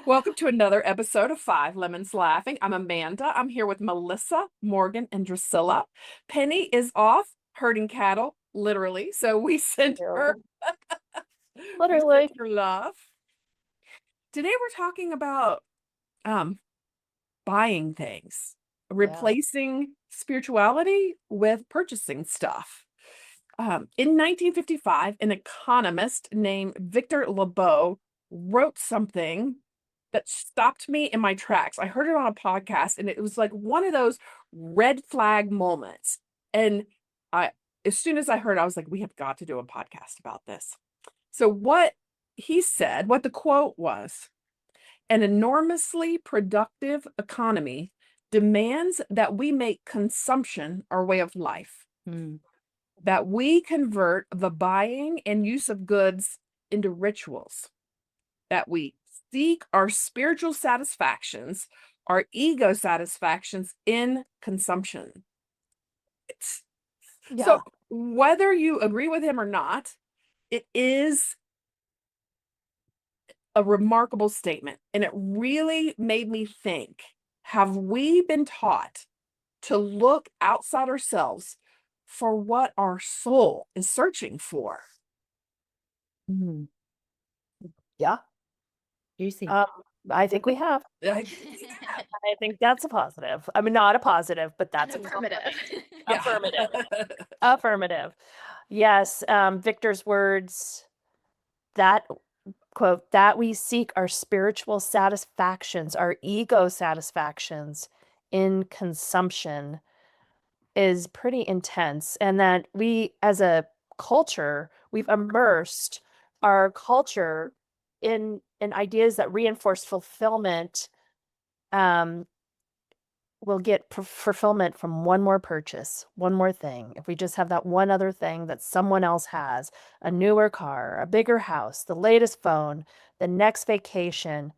Welcome to another episode of Five Lemons Laughing. I'm Amanda. I'm here with Melissa, Morgan, and Drusilla. Penny is off herding cattle, literally. So we sent her, we Literally. sent her love. Today we're talking about um buying things, Yeah. replacing spirituality with purchasing stuff. In 1955, an economist named Victor Lebow wrote something that stopped me in my tracks. I heard it on a podcast and it was like one of those red flag moments. And I, as soon as I heard it, I was like, we have got to do a podcast about this. So, what he said, what the quote was, an enormously productive economy demands that we make consumption our way of life, Mm. that we convert the buying and use of goods into rituals, that we seek our spiritual satisfactions, our ego satisfactions in consumption. So, Yeah. whether you agree with him or not, it is a remarkable statement. And it really made me think, have we been taught to look outside ourselves for what our soul is searching for? Mm. Yeah. Juicy. Um, I think we have. I- I think that's a positive. I mean, not a positive, but that's a Affirmative. yeah. Affirmative. Affirmative. Yes. Victor's words, that quote, that we seek our spiritual satisfactions, our ego satisfactions in consumption is pretty intense. And that we, as a culture, we've immersed our culture in ideas that reinforce fulfillment. We'll get fulfillment from one more purchase, one more thing. If we just have that one other thing that someone else has, a newer car, a bigger house, the latest phone, the next vacation,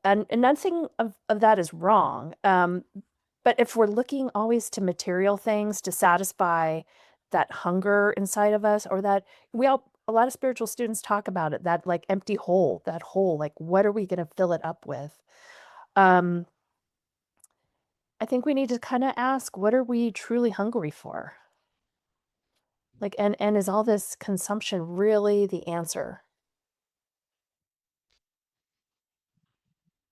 and nothing of that is wrong. But if we're looking always to material things to satisfy that hunger inside of us, or that a lot of spiritual students talk about it, that like empty hole, that hole, like what are we going to fill it up with? Um, I think we need to kind of ask, what are we truly hungry for? Like, and is all this consumption really the answer?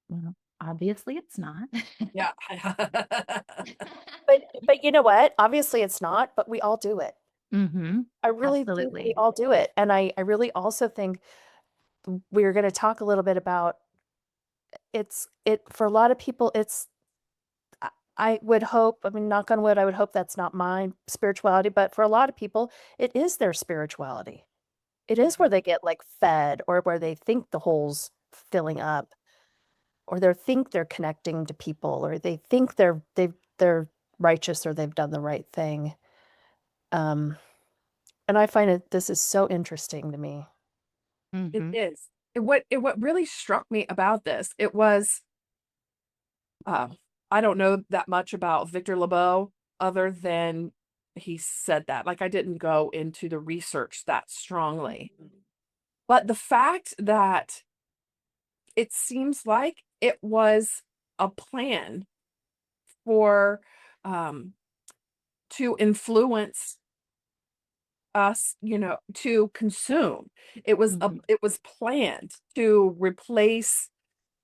Well, obviously it's not. Yeah. But you know what? Obviously it's not, but we all do it. Mm-hmm. I really think we Absolutely. all do it. And I really also think we're going to talk a little bit about it for a lot of people. I would hope, I mean, knock on wood, I would hope that's not my spirituality, but for a lot of people, it is their spirituality. It is where they get like fed, or where they think the hole's filling up, or they think they're connecting to people, or they think they're righteous, or they've done the right thing. Um, and I find this is so interesting to me. It Mm-hmm. is. What really struck me about this, it was uh, I don't know that much about Victor Lebow other than he said that. Like I didn't go into the research that strongly. But the fact that it seems like it was a plan for um to influence us, to consume. Mm-hmm. It was planned to replace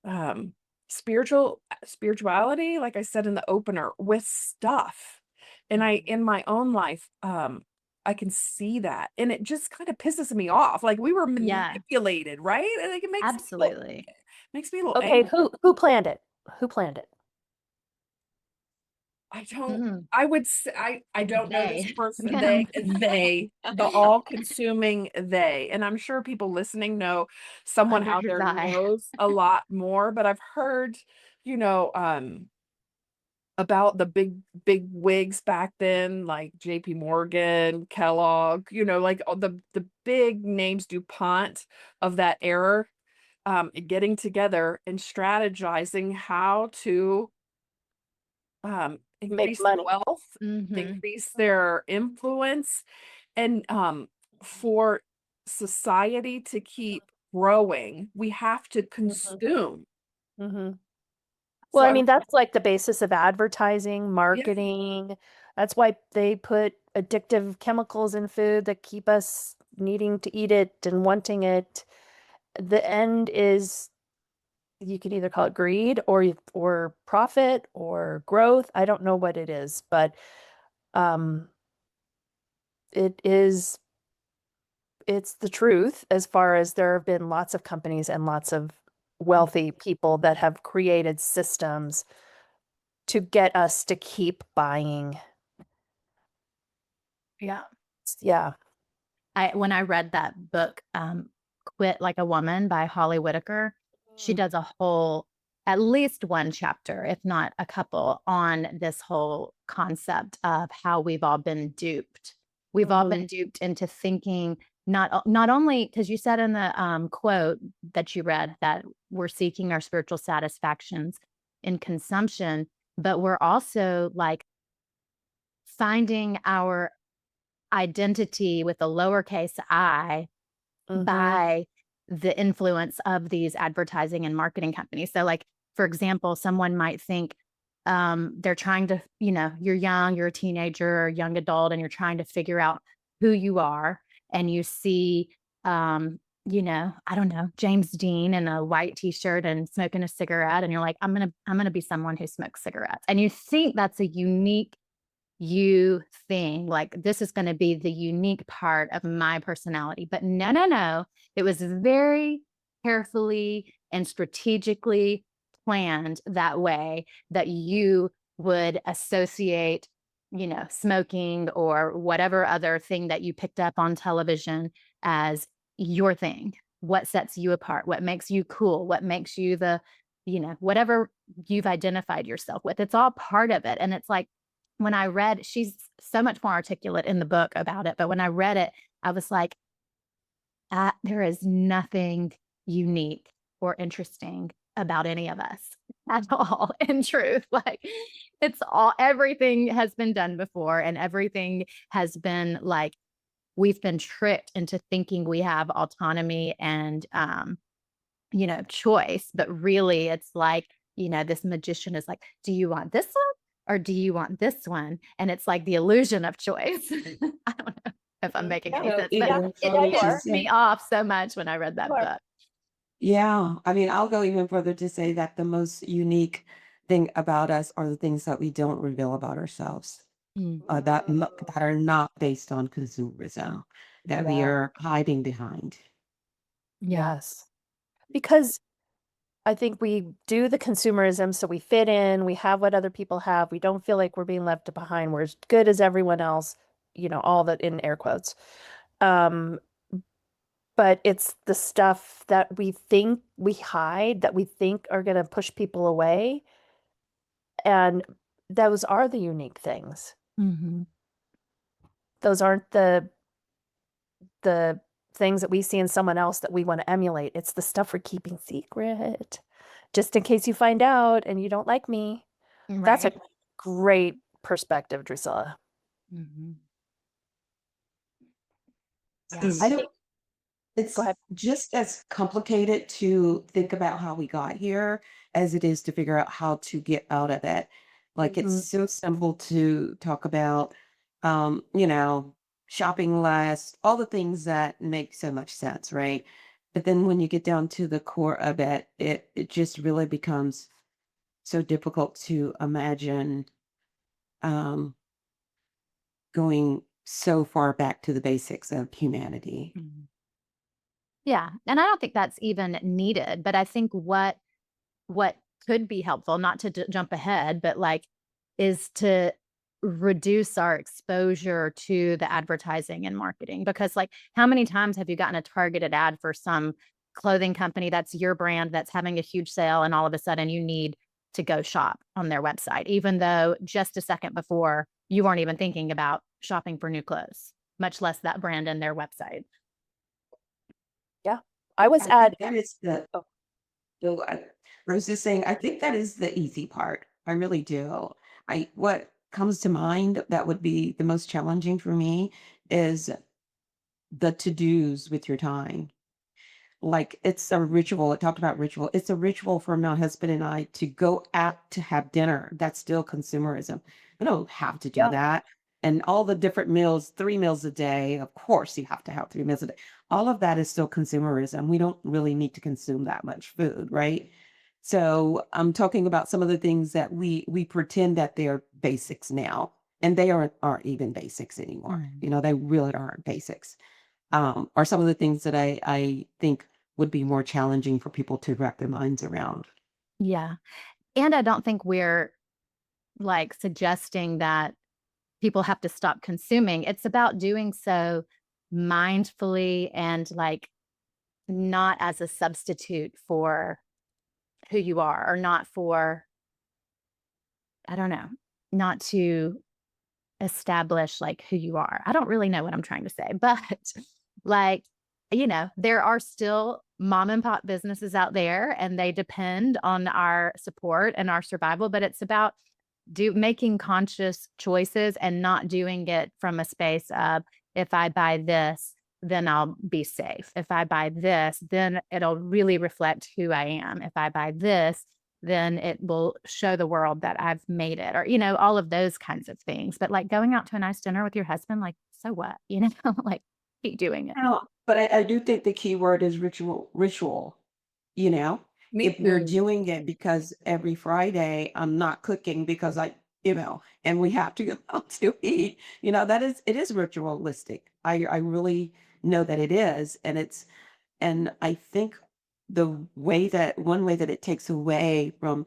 um spirituality, like I said in the opener, with stuff. And I in my own life, I can see that. And it just kind of pisses me off. Like we were Yeah, manipulated, right? And like it absolutely. makes me a little Okay, angry. who planned it? Who planned it? I don't Mm-hmm. I would say I don't know this They. person. Yeah. The all-consuming they. And I'm sure people listening know someone out there 100%. knows a lot more, but I've heard, you know, about the big wigs back then, like JP Morgan, Kellogg, like all the big names, DuPont of that era, getting together and strategizing how to Make increase their money. wealth, Mm-hmm. increase their influence, and for society to keep growing. We have to Mhm. consume. Mhm. Well, So I I mean, that's like the basis of advertising, yeah, marketing. That's why they put addictive chemicals in food that keep us needing to eat it and wanting it. The end is you can either call it greed or profit or growth. I don't know what it is, but um it is it's the truth as far as there have been lots of companies and lots of wealthy people that have created systems to get us to keep buying. Yeah. Yeah. When I read that book, Quit Like a Woman by Holly Whitaker, she Mm. does a whole, at least one chapter, if not a couple, on this whole concept of how we've all been duped. We've all Mhm. been duped into thinking not only because you said in the quote that you read that we're seeking our spiritual satisfactions in consumption, but we're also like finding our identity with a lowercase I Mhm. by the influence of these advertising and marketing companies. So, like, for example, someone might think they're trying to, you're young, you're a teenager or young adult, and you're trying to figure out who you are. And you see, I don't know, James Dean in a white t-shirt and smoking a cigarette. And you're like, I'm going to be someone who smokes cigarettes. And you think that's a unique you thing. Like, this is going to be the unique part of my personality. But no, no, no. It was very carefully and strategically planned that way that you would associate, smoking or whatever other thing that you picked up on television as your thing. What sets you apart? What makes you cool? What makes you whatever you've identified yourself with? It's all part of it. And it's like, when I read, she's so much more articulate in the book about it, but when I read it, I was like, there is nothing unique or interesting about any of us at all, in truth. Like, it's all, everything has been done before, and everything has been like, we've been tricked into thinking we have autonomy and, choice. But really, it's like, this magician is like, do you want this one or do you want this one? And it's like the illusion of choice. I don't know if I'm Mhm. making Yeah. any Go sense, but Yeah. even it Yeah, further you to are. pissed say, me off so much when I read You that are. book. yeah, I mean, I'll go even further to say that the most unique thing about us are the things that we don't reveal about ourselves, Mm. that are not based on consumerism, that we Yeah. are hiding behind. Yeah. Yes. Because I think we do the consumerism so we fit in, we have what other people have, we don't feel like we're being left behind, we're as good as everyone else, all that in air quotes. Um, but it's the stuff that we think we hide, that we think are going to push people away, and those are the unique things. Mhm. Those aren't the things that we see in someone else that we want to emulate. It's the stuff we're keeping secret, just in case you find out and you don't like me. That's a Right. great perspective, Drusilla. Mhm. Yeah. I So think, go it's ahead. just as complicated to think about how we got here as it is to figure out how to get out of it. Like, it's Mhm. so simple to talk about, um, you know, shopping less, all the things that make so much sense, right? But then when you get down to the core of it, it just really becomes so difficult to imagine um, going so far back to the basics of humanity. Mhm. Yeah. And I don't think that's even needed, but I think what could be helpful, not to jump ahead, but like, is to reduce our exposure to the advertising and marketing. Because, like, how many times have you gotten a targeted ad for some clothing company that's your brand that's having a huge sale, and all of a sudden you need to go shop on their website, even though just a second before you weren't even thinking about shopping for new clothes, much less that brand and their website. Yeah. I was I at, think that is the oh, So I was just saying, I think that is the easy part. I really do. I what comes to mind that would be the most challenging for me is the to-dos with your time. like it's a ritual. It talked about ritual. It's a ritual for my husband and I to go out to have dinner. That's still consumerism. We don't have to do Yeah. that. And all the different meals, 3 meals a day, of course you have to have 3 meals a day. All of that is still consumerism. We don't really need to consume that much food, right? So I'm talking about some of the things that we pretend that they're basics now, and they aren't even basics anymore. Mm. You know, they really aren't basics. Are some of the things that I think would be more challenging for people to wrap their minds around. Yeah. And I don't think we're like suggesting that people have to stop consuming. It's about doing so mindfully and like not as a substitute for who you are, or not for, I don't know, not to establish like who you are. I don't really know what I'm trying to say, but like, there are still mom and pop businesses out there and they depend on our support and our survival, but it's about making conscious choices and not doing it from a space of, if I buy this, then I'll be safe. If I buy this, then it'll really reflect who I am. If I buy this, then it will show the world that I've made it, or, all of those kinds of things. But like going out to a nice dinner with your husband, like, so what, like keep doing it. No, but I do think the key word is ritual, you know? Me If we're Mm. doing it because every Friday I'm not cooking because and we have to go out to eat, it is ritualistic. I really know that it is. And I think one way that it takes away from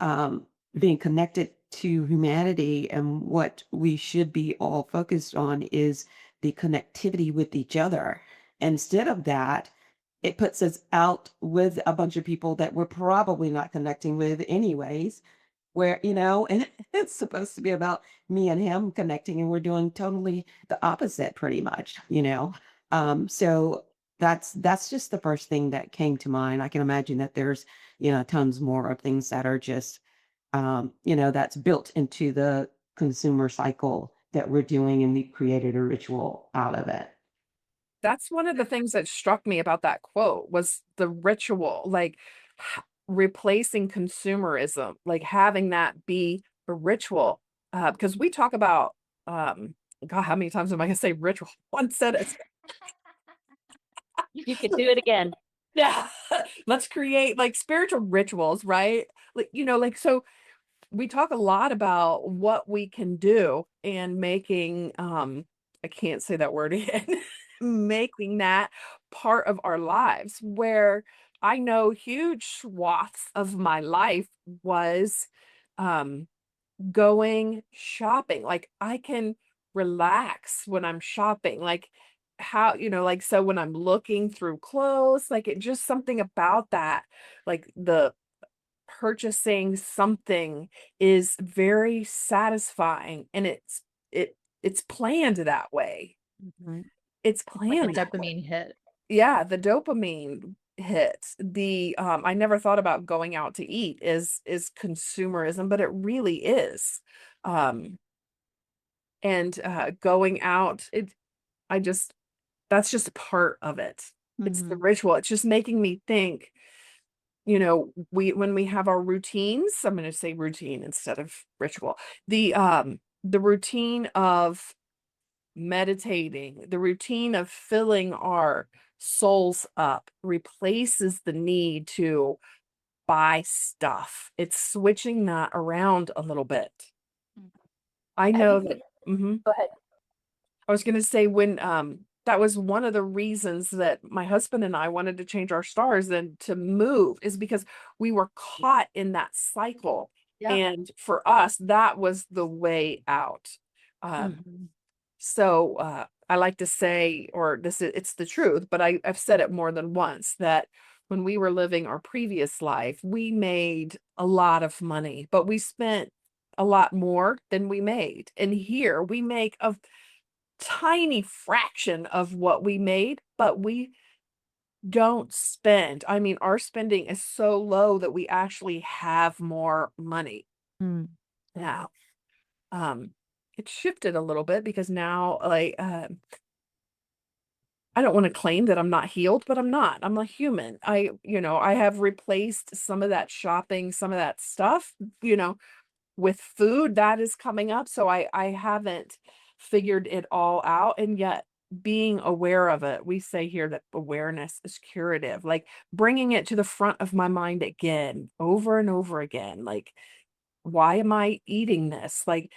um, being connected to humanity and what we should be all focused on is the connectivity with each other. Instead of that, it puts us out with a bunch of people that we're probably not connecting with anyways, and it's supposed to be about me and him connecting, and we're doing totally the opposite pretty much. So that's just the first thing that came to mind. I can imagine that there's, tons more of things that are just that's built into the consumer cycle that we're doing, and we created a ritual out of it. That's one of the things that struck me about that quote was the ritual, like replacing consumerism, like having that be a ritual. Because we talk about, God, how many times am I going to say ritual? One sentence. You could do it again. Yeah. Let's create like spiritual rituals, right? So we talk a lot about what we can do and making I can't say that word again, making that part of our lives, where I know huge swaths of my life was um going shopping. Like I can relax when I'm shopping. Like so when I'm looking through clothes, like it just something about that, like the purchasing something is very satisfying, and it's planned that way. Mhm. It's Like a planned that way. dopamine hit. Yeah, the dopamine hits. I never thought about going out to eat is consumerism, but it really is. Um, and going out, I just that's just part of it. It's the Mhm. ritual. It's just making me think, when we have our routines, I'm going to say routine instead of ritual. The routine of meditating, the routine of filling our souls up replaces the need to buy stuff. It's switching that around a little bit. Mm. I Have know you that. Mhm. Go ahead. I was gonna say when that was one of the reasons that my husband and I wanted to change our stars and to move, is because we were caught in that cycle. Yeah. And for us, that was the way out. Um, Mhm. so I like to say, or it's the truth, but I've said it more than once, that when we were living our previous life, we made a lot of money, but we spent a lot more than we made. And here we make a tiny fraction of what we made, but we don't spend. I mean, our spending is so low that we actually have more money Mm. now. Um, it shifted a little bit because now, like, I don't want to claim that I'm not healed, but I'm not. I'm a human. I have replaced some of that shopping, some of that stuff, with food that is coming up. So I haven't figured it all out. And yet being aware of it, we say here that awareness is curative, like bringing it to the front of my mind again, over and over again. Like, why am I eating this? Like,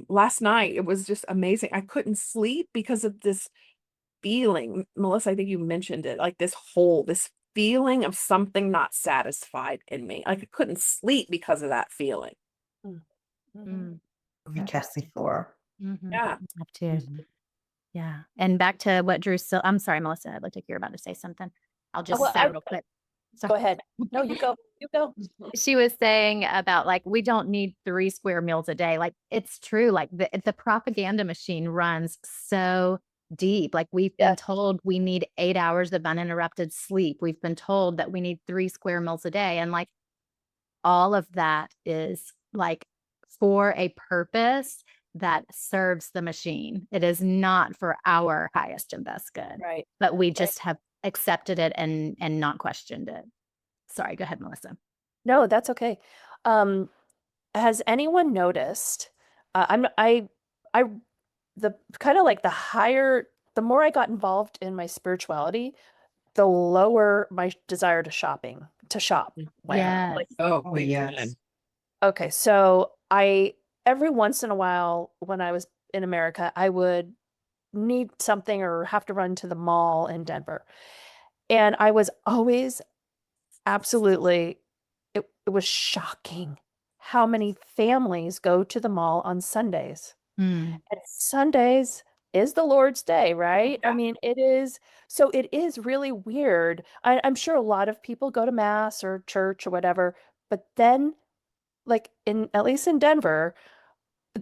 last night, it was just amazing. I couldn't sleep because of this feeling. Melissa, I think you mentioned it, like this feeling of something not satisfied in me. Like, I couldn't sleep because of that feeling. Mm. Mhm. Mm, We test before. mhm. Yeah. I have to. Mhm. Yeah. And back to what Drew still, I'm sorry, Melissa, it looked like you were about to say something. I'll just well, say I- real quick. Go ahead. No, you go. You go. She was saying about like we don't need 3 square meals a day. Like it's true. Like the propaganda machine runs so deep. Like we've been Yes. told we need 8 hours of uninterrupted sleep. We've been told that we need 3 square meals a day. And like all of that is like for a purpose that serves the machine. It is not for our highest and best good. Right. But we just have accepted it and not questioned it. Sorry, go ahead, Melissa. No, that's okay. Has anyone noticed? I, the kind of like the more I got involved in my spirituality, the lower my desire to shop went. Yeah. Like, Oh, Oh, big yes. time. okay, so every once in a while when I was in America, I would need something or have to run to the mall in Denver. And I was always absolutely, it was shocking how many families go to the mall on Sundays. Mm. And Sundays is the Lord's day, right? I Yeah. mean, it is. So it is really weird. I'm sure a lot of people go to mass or church or whatever, but then, like at least in Denver,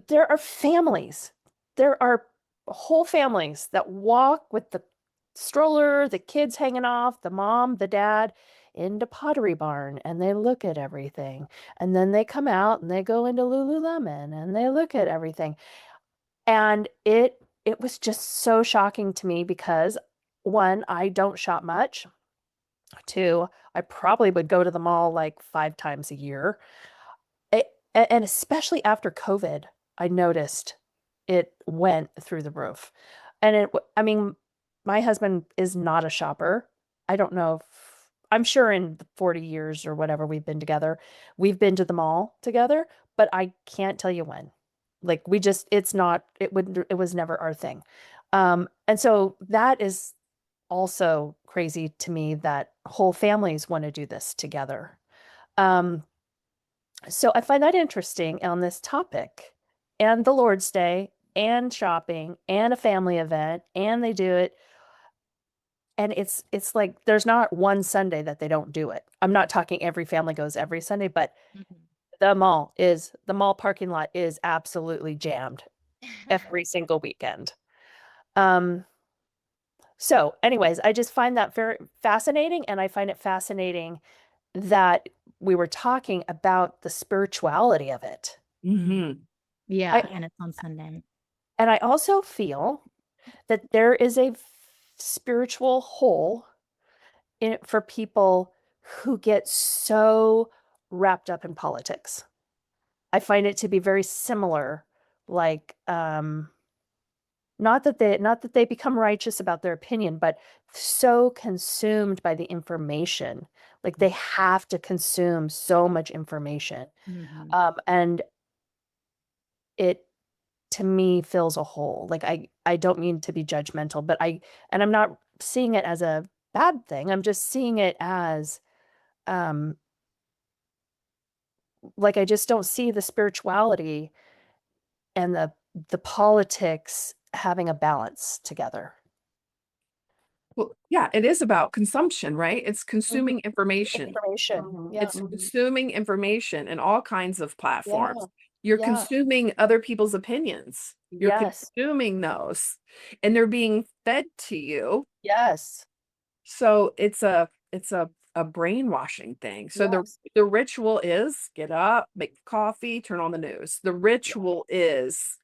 there are families. There are whole families that walk with the stroller, the kids hanging off, the mom, the dad into Pottery Barn, and they look at everything. And then they come out and they go into Lululemon and they look at everything. And it was just so shocking to me because one, I don't shop much. Two, I probably would go to the mall like 5 times a year. And especially after COVID, I noticed it went through the roof. And I mean, my husband is not a shopper. I don't know if, I'm sure in the 40 years or whatever we've been together, we've been to the mall together, but I can't tell you when. Like it was never our thing. And so that is also crazy to me that whole families want to do this together. Um, so I find that interesting on this topic and the Lord's Day and shopping and a family event and they do it and it's like there's not one Sunday that they don't do it. I'm not talking every family goes every Sunday, but the mall parking lot is absolutely jammed every single weekend. So anyways, I just find that very fascinating and I find it fascinating that we were talking about the spirituality of it. Hmm. Yeah. And it's on Sunday. And I also feel that there is a spiritual hole in it for people who get so wrapped up in politics. I find it to be very similar, like not that they become righteous about their opinion, but so consumed by the information. Like they have to consume so much information. And it to me fills a hole. Like I don't mean to be judgmental, but I'm not seeing it as a bad thing. I'm just seeing it as like I just don't see the spirituality and the politics having a balance together. Well, yeah, it is about consumption, right? It's consuming information. Information. Yeah. It's consuming information in all kinds of platforms. Yeah. You're Yeah. consuming other people's opinions. You're Yes. consuming those, and they're being fed to you. Yes. So it's a brainwashing thing. So Yes. the ritual is get up, make coffee, turn on the news. The ritual is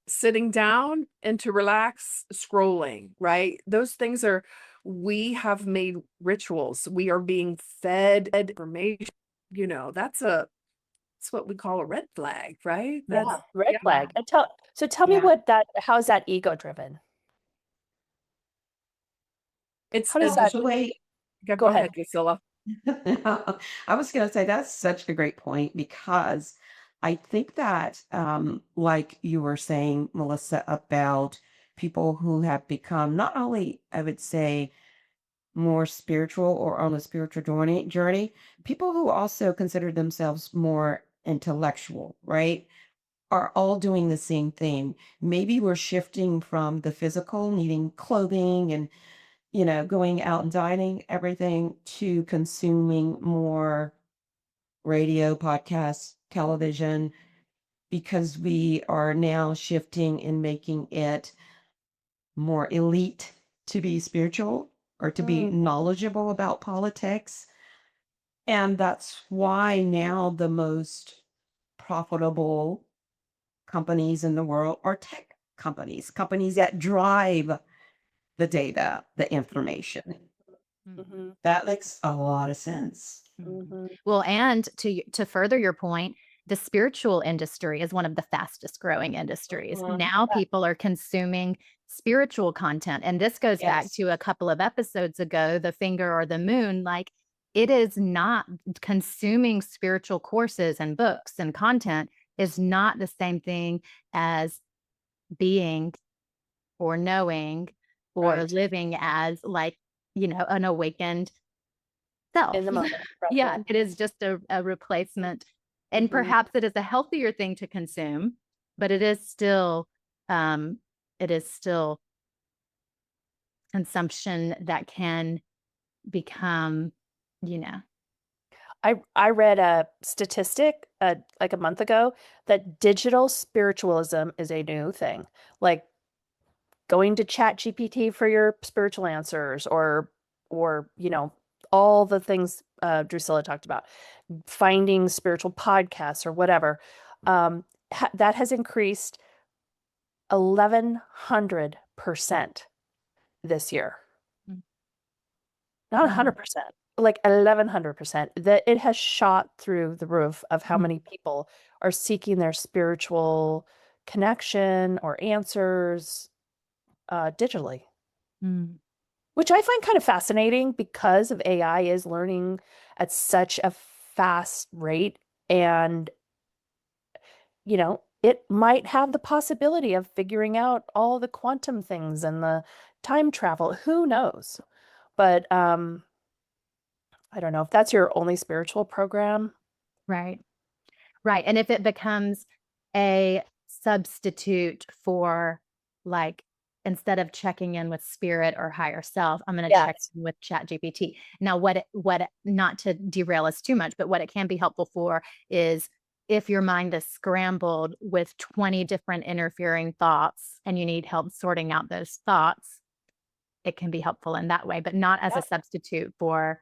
sitting down and to relax, scrolling, right? Those things are, we have made rituals. We are being fed information. That's what we call a red flag, right? Yeah, That's red yeah. flag. And tell me Yeah. how is that ego driven? It's How does that The way yeah, go go ahead? ahead, Priscilla. I was going to say that's such a great point because I think that, like you were saying, Melissa, about people who have become not only, I would say, more spiritual or on a spiritual journey, people who also consider themselves more intellectual, right? Are all doing the same thing. Maybe we're shifting from the physical, needing clothing and going out and dining, everything to consuming more radio, podcasts, television, because we are now shifting and making it more elite to be spiritual or to be Mm, knowledgeable about politics. And that's why now the most profitable companies in the world are tech companies, companies that drive the data, the information. mhm, That makes a lot of sense. mhm. Well, and to further your point, the spiritual industry is one of the fastest growing industries. Mhm. Now people are consuming spiritual content. And this goes back Yes. to a couple of episodes ago, the finger or the moon. Like it is not consuming spiritual courses and books and content is not the same thing as being or knowing or Right. living as like, an awakened self. In the moment, Yeah, present. it is just a replacement. And Mhm. perhaps it is a healthier thing to consume, but um, it is still consumption that can become, you know, I read a statistic, like a month ago that digital spiritualism is a new thing. Like going to Chat GPT for your spiritual answers or, all the things Drusilla talked about, finding spiritual podcasts or whatever. That has increased 1100% this year. Mm. Not Wow. 100%, like 1100%. That it has shot through the roof of how Mm. many people are seeking their spiritual connection or answers digitally, Mm. which I find kind of fascinating because of AI is learning at such a fast rate. And, it might have the possibility of figuring out all the quantum things and the time travel. Who knows? But I don't know if that's your only spiritual program. Right. Right. And if it becomes a substitute for like, instead of checking in with spirit or higher self, I'm going to check Yes. in with Chat GPT. Now, not to derail us too much, but what it can be helpful for is if your mind is scrambled with 20 different interfering thoughts and you need help sorting out those thoughts, it can be helpful in that way, but not as a Yep. substitute for,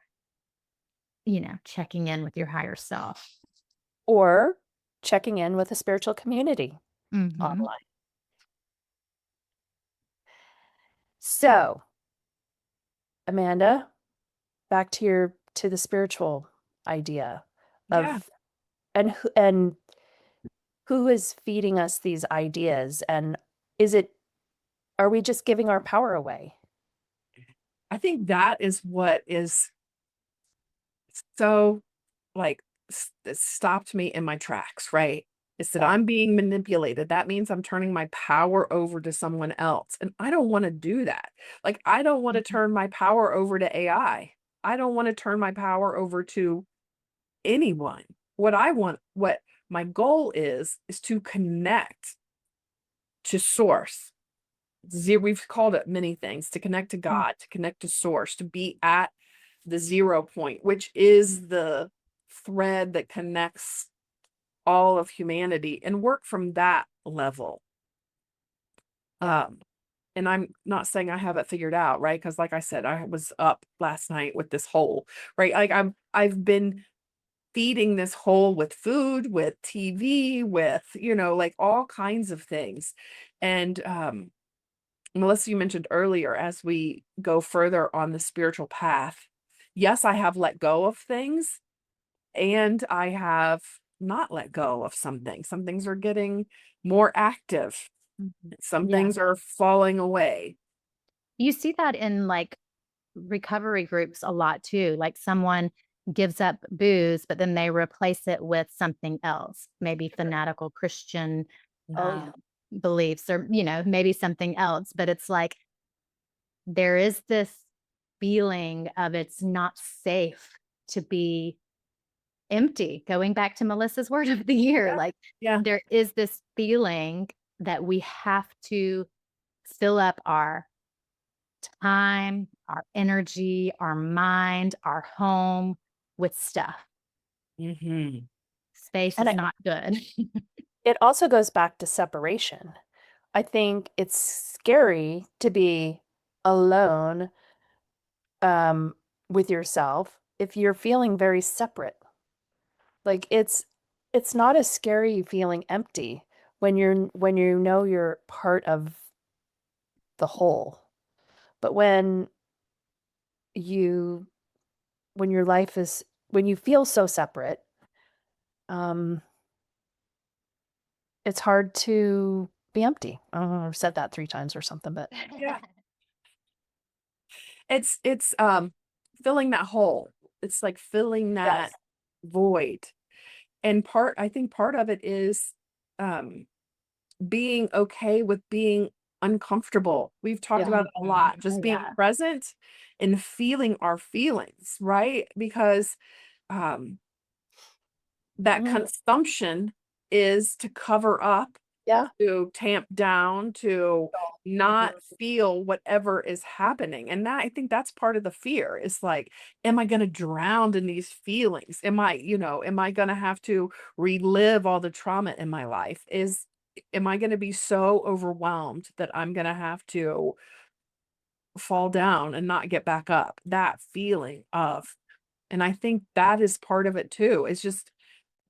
checking in with your higher self. Or checking in with a spiritual community Mhm. online. So, Amanda, back to the spiritual idea Yeah. of and who is feeding us these ideas, and are we just giving our power away? I think that is what is so like that stopped me in my tracks, right? Is that Yeah. I'm being manipulated. That means I'm turning my power over to someone else. And I don't want to do that. Like, I don't want to Mhm. turn my power over to AI. I don't want to turn my power over to anyone. What my goal is to connect to source. We've called it many things, to connect to Mm. God, to connect to source, to be at the 0 point, which is the thread that connects all of humanity, and work from that level. And I'm not saying I have it figured out, right? Because like I said, I was up last night with this hole, right? Like I've been feeding this hole with food, with TV, with, like all kinds of things. And Melissa, you mentioned earlier, as we go further on the spiritual path, yes, I have let go of things, and I have not let go of some things. Some things are getting more active. Some Yeah. things are falling away. You see that in like recovery groups a lot too. Like someone gives up booze, but then they replace it with something else, maybe fanatical Christian Oh, yeah. beliefs, or, maybe something else. But it's like there is this feeling of it's not safe to be empty. Going back to Melissa's word of the year, Yeah. like Yeah. there is this feeling that we have to fill up our time, our energy, our mind, our home with stuff. Mm-hmm. Space And is not good. it also goes back to separation. I think it's scary to be alone with yourself if you're feeling very separate. Like it's not as scary feeling empty when you know you're part of the whole. But you when your life is when you feel so separate, um it's hard to be empty. I don't know, I've said that 3 times or something, but Yeah. It's filling that hole. It's like filling that yes. void. And I think part of it is um being okay with being uncomfortable. We've talked Yeah. about it a lot, just Oh, being yeah. present and feeling our feelings, right? Because um that Mhm. consumption is to cover up, Yeah. to tamp down, to not feel whatever is happening. And that, I think that's part of the fear, is like, am I going to drown in these feelings? Am I going to have to relive all the trauma in my life? Am I going to be so overwhelmed that I'm going to have to fall down and not get back up? That feeling of, and I think that is part of it too. It's just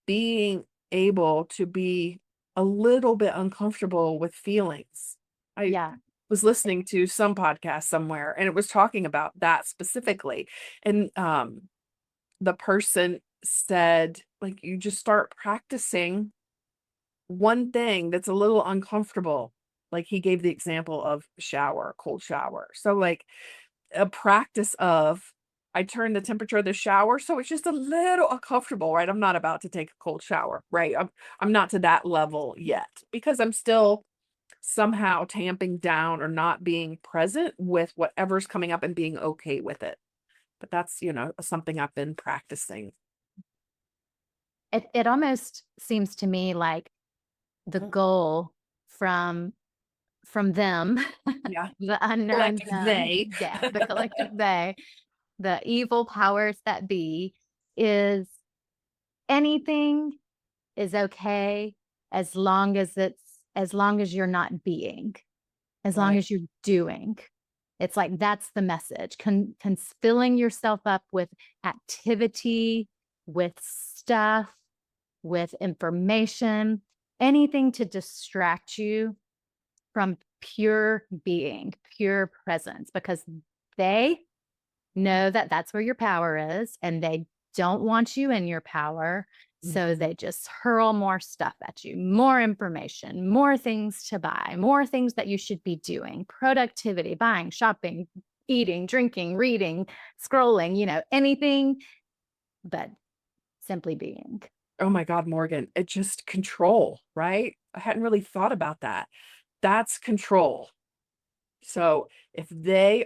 being able to be a little bit uncomfortable with feelings. I Yeah. was listening to some podcast somewhere, and it was talking about that specifically. And the person said, like, you just start practicing one thing that's a little uncomfortable. Like, he gave the example of shower, cold shower. So like a practice of, I turn the temperature of the shower so it's just a little uncomfortable, right? I'm not about to take a cold shower, right? I'm not to that level yet, because I'm still somehow tamping down or not being present with whatever's coming up and being okay with it. But that's, something I've been practicing. It almost seems to me like the Mhm. goal from them, Yeah. the unknown Collective them, they. yeah, the collective they, the evil powers that be, is anything is okay as long as you're not being, as long Right. as you're doing. It's like that's the message. Filling yourself up with activity, with stuff, with information, anything to distract you from pure being, pure presence, because they know that that's where your power is and they don't want you in your power. So Mhm. they just hurl more stuff at you, more information, more things to buy, more things that you should be doing, productivity, buying, shopping, eating, drinking, reading, scrolling, anything but simply being. Oh my God, Morgan, it just control, right? I hadn't really thought about that. That's control. So the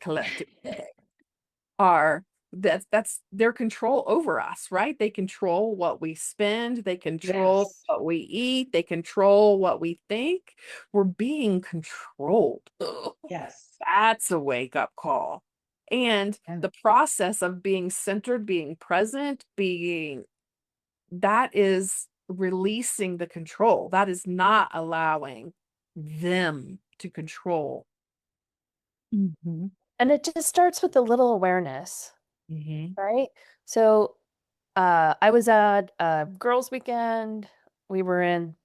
collective they are, that's their control over us, right? They control what we spend, they control Yes. what we eat, they control what we think. We're being controlled. Ugh, Yes. that's a wake up call. And Oh. the process of being centered, being present, that is releasing the control. That is not allowing them to control. Mhm. And it just starts with a little awareness, Mhm. right? So, I was at a girls' weekend. We were in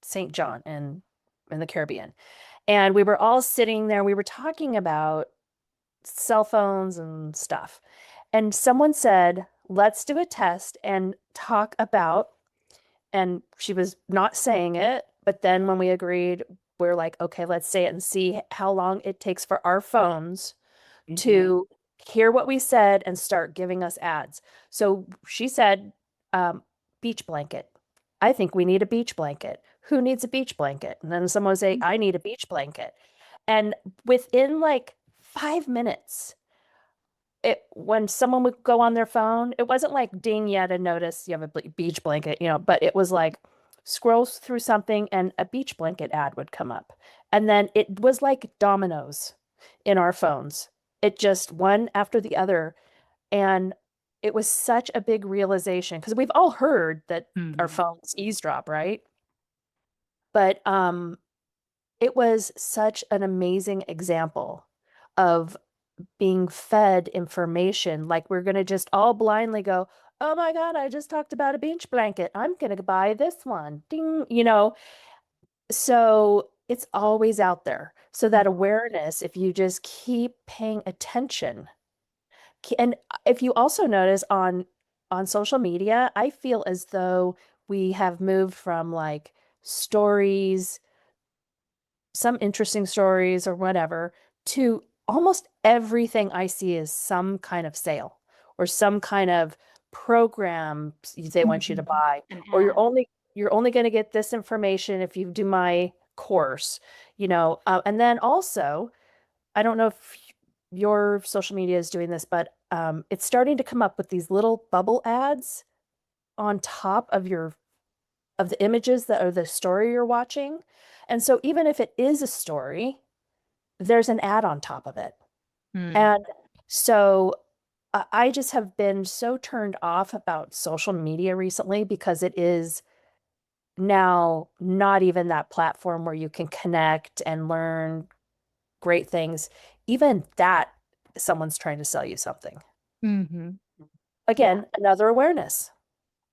St. John in the Caribbean. And we were all sitting there. We were talking about cell phones and stuff. And someone said, let's do a test and talk about, and she was not saying it, but then when we agreed, we're like, okay, let's say it and see how long it takes for our phones to hear what we said and start giving us ads. So she said, beach blanket. I think we need a beach blanket. Who needs a beach blanket? And then someone would say, I need a beach blanket. And within like 5 minutes, when someone would go on their phone, it wasn't like ding, you had a notice, you have a beach blanket, but it was like scrolls through something and a beach blanket ad would come up. And then it was like dominoes in our phones. It just one after the other. And it was such a big realization because we've all heard that our phones eavesdrop, right? But it was such an amazing example of being fed information. Like we're going to just all blindly go, oh my God, I just talked about a beach blanket. I'm going to buy this one. Ding, So it's always out there. So that awareness, if you just keep paying attention, and if you also notice on social media, I feel as though we have moved from like stories, some interesting stories or whatever, to almost everything I see is some kind of sale or some kind of program they want you to buy, An or ad. you're only going to get this information if you do my course, and then also, I don't know if your social media is doing this, but it's starting to come up with these little bubble ads on top of the images that are the story you're watching. And so even if it is a story, there's an ad on top of it. And so I just have been so turned off about social media recently because it is now not even that platform where you can connect and learn great things. Even that, someone's trying to sell you something. Mm-hmm. Again, another awareness.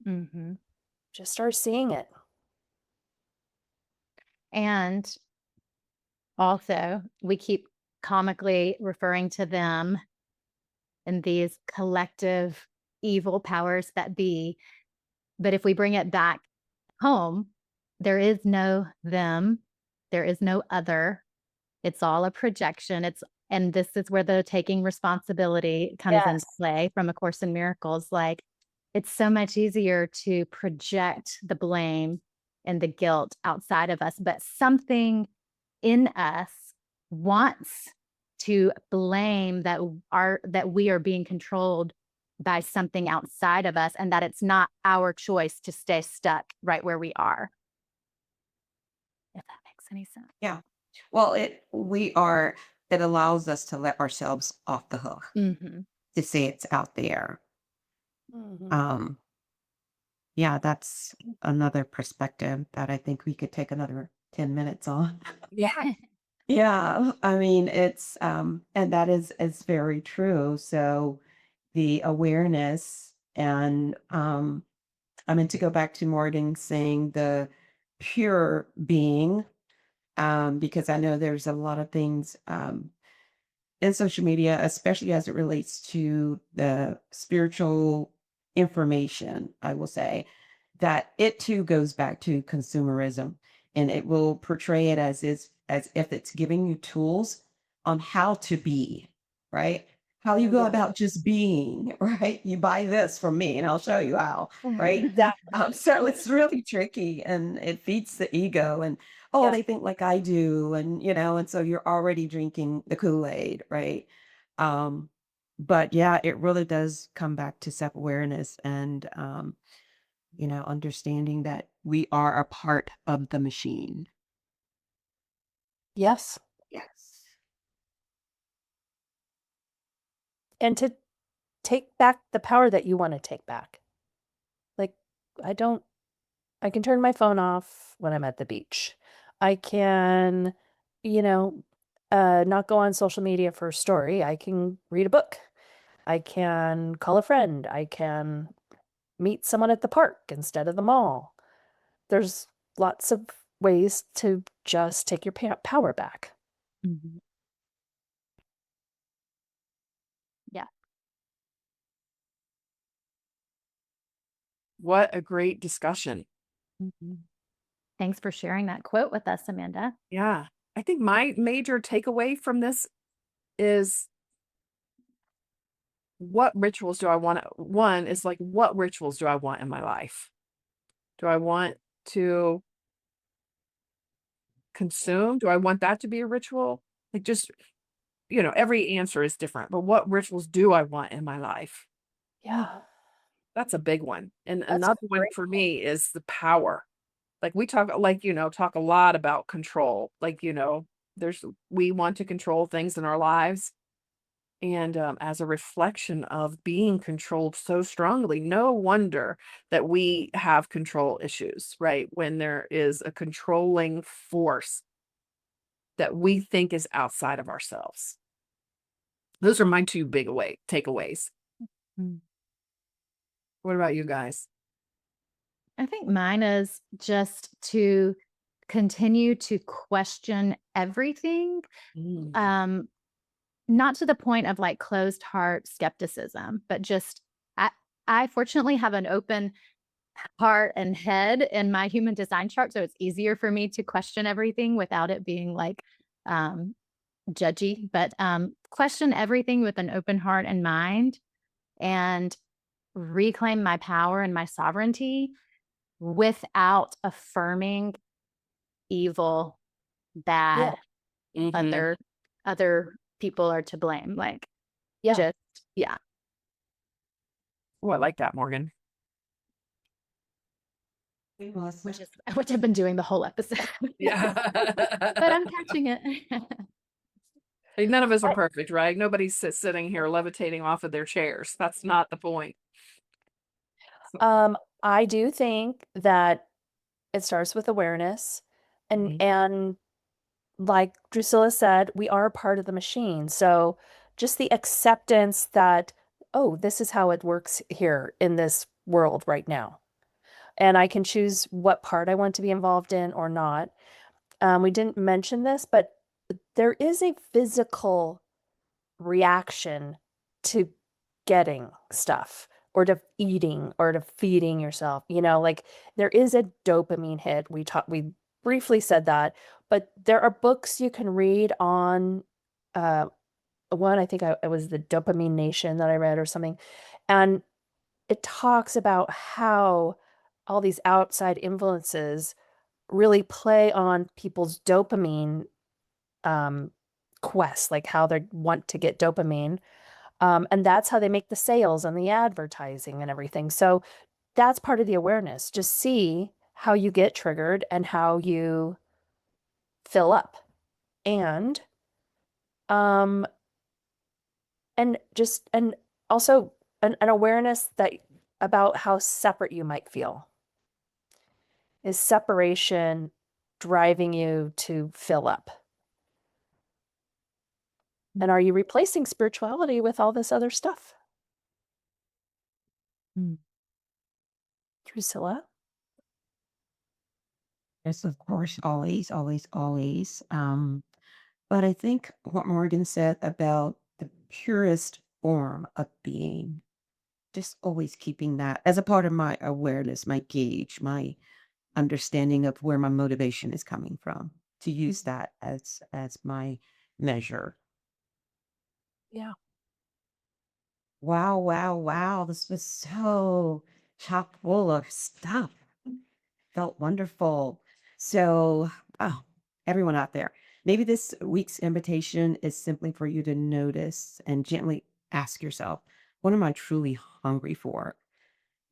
Mm-hmm. Just start seeing it. And also, we keep comically referring to them and these collective evil powers that be. But if we bring it back home, there is no them, there is no other. It's all a projection. And this is where the taking responsibility comes into play from A Course in Miracles. Like, it's so much easier to project the blame and the guilt outside of us, but something in us wants to blame that we are being controlled by something outside of us, and that it's not our choice to stay stuck right where we are. If that makes any sense. Yeah. Well, it allows us to let ourselves off the hook, to say it's out there. Mhm. Yeah, that's another perspective that I think we could take another 10 minutes on. Yeah. Yeah, I mean, and that is very true. So the awareness and, I mean, to go back to Morgan saying the pure being, because I know there's a lot of things, in social media, especially as it relates to the spiritual information, I will say that it too goes back to consumerism, and it will portray it as if it's giving you tools on how to be, right? How you go about just being, right? You buy this from me and I'll show you how, right? Exactly. So it's really tricky and it feeds the ego and oh, Yeah. they think like I do, and and so you're already drinking the Kool-Aid, right? Um, but yeah, it really does come back to self-awareness and understanding that we are a part of the machine. Yes. Yes. And to take back the power that you want to take back. Like, I can turn my phone off when I'm at the beach. I can, you know, not go on social media for a story. I can read a book. I can call a friend. I can meet someone at the park instead of the mall. There's lots of ways to just take your power back. Mhm. Yeah. What a great discussion. Mhm. Thanks for sharing that quote with us, Amanda. Yeah. I think my major takeaway from this is what rituals do I want to, one is like, what rituals do I want in my life? Do I want to consume? Do I want that to be a ritual? Like just, every answer is different, but what rituals do I want in my life? Yeah, That's a big one. And that's a another one great for one. me is the power. Like we talk like, talk a lot about control. Like, we want to control things in our lives. And as a reflection of being controlled so strongly, no wonder that we have control issues, right? When there is a controlling force that we think is outside of ourselves. Those are my two big takeaways. Mm. What about you guys? I think mine is just to continue to question everything. Mm. Um, Not to the point of like closed heart skepticism, but just I fortunately have an open heart and head in my human design chart. So it's easier for me to question everything without it being like um judgy, but question everything with an open heart and mind and reclaim my power and my sovereignty without affirming evil, Yeah, bad, Mhm. other people are to blame. Like yeah. just yeah. Oh, I like that, Morgan. Which is which I've been doing the whole episode. Yeah. But I'm catching it. Hey, none of us are I, perfect, right? Nobody's sitting here levitating off of their chairs. That's not the point. So- I do think that it starts with awareness, and Mhm. and like Drusilla said, we are part of the machine. So just the acceptance that, oh, this is how it works here in this world right now. And I can choose what part I want to be involved in or not. We didn't mention this, but there is a physical reaction to getting stuff or to eating or to feeding yourself. Like there is a dopamine hit. We briefly said that, but there are books you can read on uh one, I think it was the Dopamine Nation that I read or something. And it talks about how all these outside influences really play on people's dopamine um quest, like how they want to get dopamine. And that's how they make the sales and the advertising and everything. So that's part of the awareness. Just see how you get triggered and how you fill up. And um and also an awareness that about how separate you might feel. Is separation driving you to fill up? And are you replacing spirituality with all this other stuff? Mm. Drusilla? Yes, of course, always, always, always. But I think what Morgan said about the purest form of being, just always keeping that as a part of my awareness, my gauge, my understanding of where my motivation is coming from, to use that as my measure. Yeah. Wow, wow, wow. This was so chock full of stuff. Felt wonderful. So, oh, everyone out there, maybe this week's invitation is simply for you to notice and gently ask yourself, what am I truly hungry for?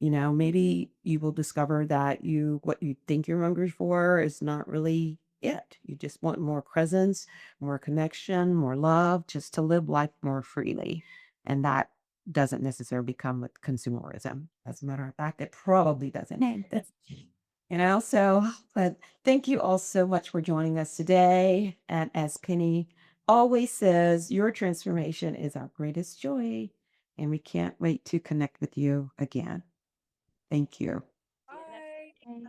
Maybe you will discover that what you think you're hungry for is not really it. You just want more presence, more connection, more love, just to live life more freely. And that doesn't necessarily come with consumerism. As a matter of fact, it probably doesn't. But thank you all so much for joining us today. And as Penny always says, your transformation is our greatest joy. And we can't wait to connect with you again. Thank you. Bye. Okay.